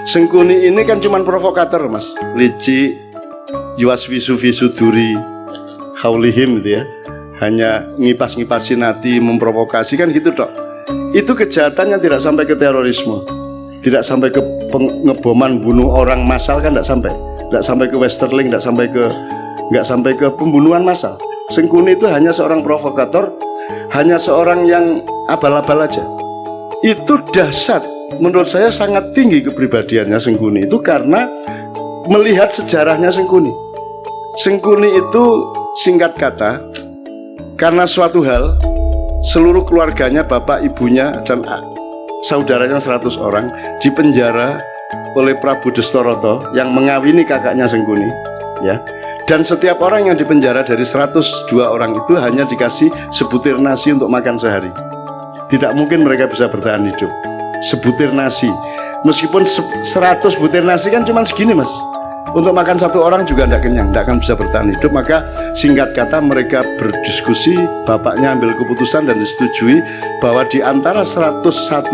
Sengkuni ini kan cuman provokator mas, licik, yuwaswisu visuduri haulihim gitu ya, hanya ngipas-ngipasin hati, memprovokasi kan gitu dok. Itu kejahatan yang tidak sampai ke terorisme, tidak sampai ke pengeboman, bunuh orang massal kan tidak sampai ke Westerling, nggak sampai ke pembunuhan massal. Sengkuni itu hanya seorang provokator, hanya seorang yang abal-abal aja. Itu dahsyat, menurut saya sangat tinggi kepribadiannya Sengkuni itu karena melihat sejarahnya Sengkuni. Sengkuni itu singkat kata, karena suatu hal seluruh keluarganya, bapak, ibunya dan saudaranya 100 orang dipenjara oleh Prabu Destoroto yang mengawini kakaknya Sengkuni ya. Dan setiap orang yang dipenjara dari 102 orang itu hanya dikasih sebutir nasi untuk makan sehari. Tidak mungkin mereka bisa bertahan hidup. Sebutir nasi, meskipun 100 butir nasi kan cuma segini mas, untuk makan satu orang juga tidak kenyang, tidak akan bisa bertahan hidup. Maka singkat kata mereka berdiskusi, bapaknya ambil keputusan dan disetujui bahwa di antara 101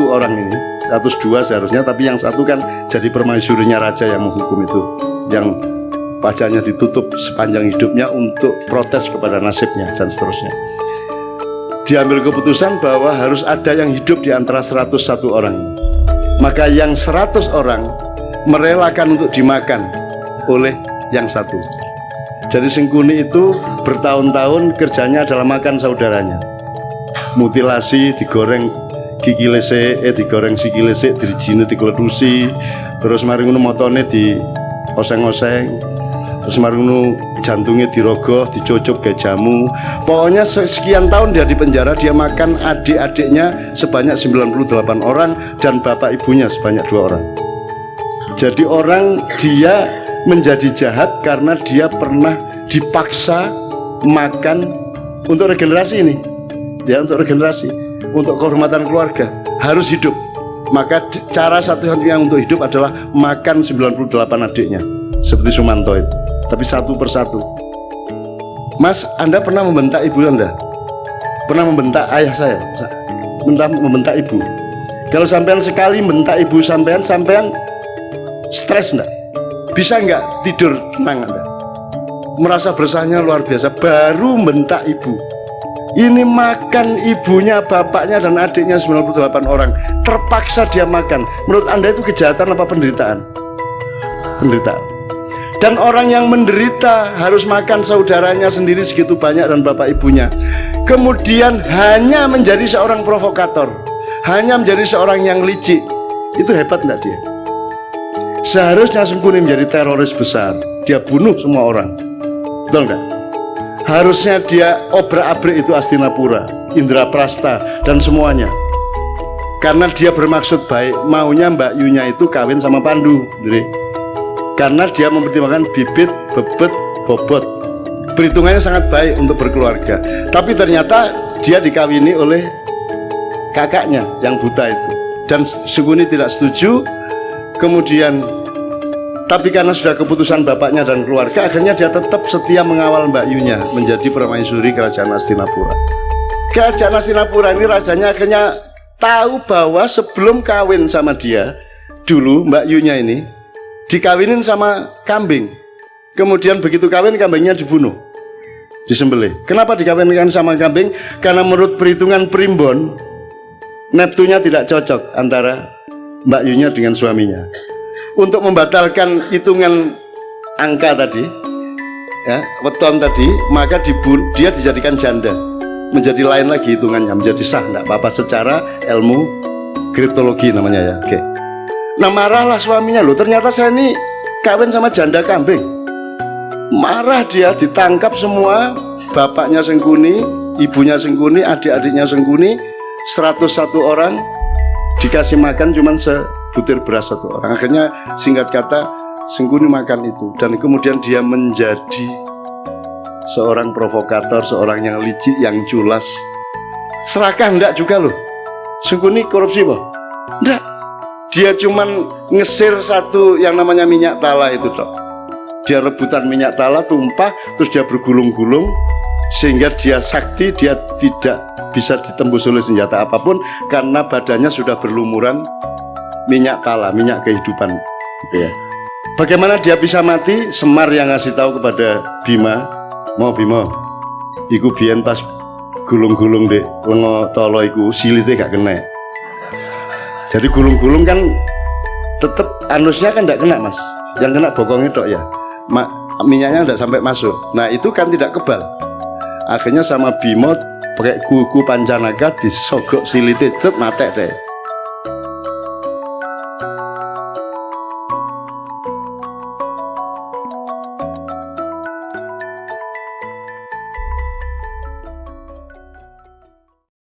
orang ini, 102 seharusnya, tapi yang satu kan jadi permaisurinya raja yang menghukum itu, yang wajahnya ditutup sepanjang hidupnya untuk protes kepada nasibnya dan seterusnya. Diambil keputusan bahwa harus ada yang hidup di antara 101 orang ini. Maka yang 100 orang merelakan untuk dimakan oleh yang satu. Jadi Sengkuni itu bertahun-tahun kerjanya adalah makan saudaranya, mutilasi, digoreng gigi lesek, digoreng siki lesek, dirijine dikledusi, terus mari ngono motone di oseng-oseng, terus mari ngono jantungnya dirogoh, dicucup kayak jamu. Pokoknya sekian tahun dia di penjara, dia makan adik-adiknya sebanyak 98 orang dan bapak ibunya sebanyak 2 orang. Jadi orang dia menjadi jahat karena dia pernah dipaksa makan untuk regenerasi ini ya, untuk regenerasi, untuk kehormatan keluarga, harus hidup. Maka cara satu-satunya untuk hidup adalah makan 98 adiknya seperti Sumanto itu, tapi satu persatu. Mas, Anda pernah membentak ibu Anda? Pernah membentak ayah saya? Membentak ibu? Kalau sampean sekali membentak ibu sampean stres enggak? Bisa enggak tidur tenang Anda? Merasa bersalahnya luar biasa, baru membentak ibu. Ini makan ibunya, bapaknya dan adiknya 98 orang, terpaksa dia makan. Menurut Anda itu kejahatan apa penderitaan? Penderitaan. Dan orang yang menderita harus makan saudaranya sendiri segitu banyak dan bapak ibunya, kemudian hanya menjadi seorang provokator, hanya menjadi seorang yang licik. Itu hebat enggak dia? Seharusnya Sengkuni menjadi teroris besar, dia bunuh semua orang, betul enggak? Harusnya dia obrak-abrik itu Astinapura, Indraprasta dan semuanya, karena dia bermaksud baik, maunya Mbak Yunya itu kawin sama Pandu, jadi karena dia mempertimbangkan bibit, bebet, bobot, perhitungannya sangat baik untuk berkeluarga. Tapi ternyata dia dikawini oleh kakaknya yang buta itu, dan Sengkuni tidak setuju. Kemudian tapi karena sudah keputusan bapaknya dan keluarga, akhirnya dia tetap setia mengawal Mbak Yunya menjadi permaisuri kerajaan Astinapura. Kerajaan Astinapura ini rajanya akhirnya tahu bahwa sebelum kawin sama dia, dulu Mbak Yunya ini dikawinin sama kambing. Kemudian begitu kawin, kambingnya dibunuh, disembelih. Kenapa dikawinkan sama kambing? Karena menurut perhitungan primbon, neptunya tidak cocok antara Mbak Yunya dengan suaminya. Untuk membatalkan hitungan angka tadi ya, weton tadi, maka dia dijadikan janda, menjadi lain lagi hitungannya, menjadi sah, enggak apa-apa secara ilmu kriptologi namanya ya. Oke. Nah marahlah suaminya, loh ternyata saya ini kawin sama janda kambing. Marah dia, ditangkap semua, bapaknya Sengkuni, ibunya Sengkuni, adik-adiknya Sengkuni, 101 orang dikasih makan cuman sebutir beras satu orang. Akhirnya singkat kata Sengkuni makan itu, dan kemudian dia menjadi seorang provokator, seorang yang licik, yang culas. Serakah enggak juga loh. Sengkuni korupsi boh? Enggak. Dia cuman ngesir satu yang namanya minyak tala itu toh. Dia rebutan minyak tala, tumpah, terus dia bergulung-gulung sehingga dia sakti, dia tidak bisa ditembus oleh senjata apapun karena badannya sudah berlumuran minyak tala, minyak kehidupan. gitu ya. Bagaimana dia bisa mati? Semar yang ngasih tahu kepada Bima, Bima, iku biyen pas gulung-gulung dek lengo tolo iku silite gak kena. Jadi gulung-gulung kan tetep anusnya kan tidak kena mas, yang kena bokongnya tok ya, minyaknya tidak sampai masuk. Nah itu kan tidak kebal. Akhirnya sama Bima pakai kuku pancanaga disogok silite cet matek deh.